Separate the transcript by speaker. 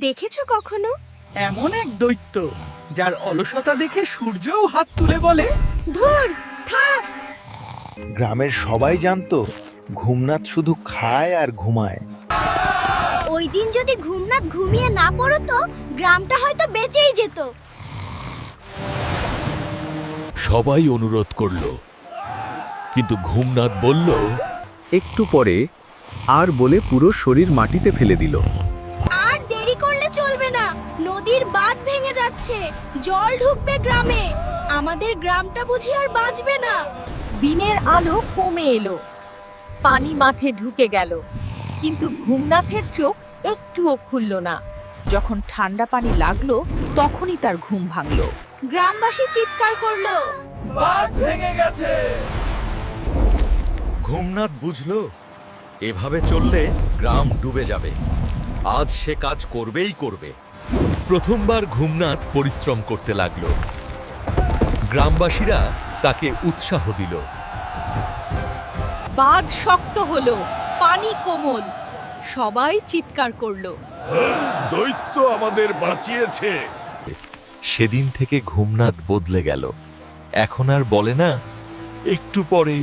Speaker 1: দেখেছো কখনো?
Speaker 2: এমন এক দৈত্য যার অলসতা দেখে সূর্যও হাত তুলে বলে,
Speaker 1: ধুর, থাক।
Speaker 3: গ্রামের সবাই জানতো ঘুমনাথ শুধু খায় আর ঘুমায়।
Speaker 1: ওই দিন যদি ঘুমনাথ ঘুমিয়ে না পড়তো, গ্রামটা হয়তো বেঁচেই যেত।
Speaker 4: সবাই অনুরোধ করল, কিন্তু ঘুমনাথ বলল,
Speaker 5: একটু পরে আর বলে পুরো শরীর মাটিতে ফেলে দিল।
Speaker 1: আর দেরি করলে চলবে না, নদীর বাঁধ ভেঙে যাচ্ছে, জল ঢুকবে গ্রামে, আমাদের গ্রামটা বুঝি আর বাঁচবে না।
Speaker 6: দিনের আলো কমে এলো, পানি মাঠে ঢুকে গেল, কিন্তু ঘুমনাথের চোখ একটুও খুলল না। যখন ঠান্ডা পানি লাগলো, তখনই তার ঘুম ভাঙলো।
Speaker 1: গ্রামবাসী চিৎকার করলো,
Speaker 2: বাঁধ ভেঙে গেছে।
Speaker 4: ঘুমনাথ বুঝল এভাবে চললে গ্রাম ডুবে যাবে। আজ সে কাজ করবেই করবে। প্রথমবার ঘুমনাথ পরিশ্রম করতে লাগলো। গ্রামবাসীরা তাকে উৎসাহ দিল।
Speaker 6: বাঁধ শক্ত হলো, পানি কোমল, সবাই চিৎকার করলো।
Speaker 4: দৈত্য আমাদের বাঁচিয়েছে। সেদিন থেকে ঘুমনাথ বদলে গেল। এখন আর বলে না, একটু পরে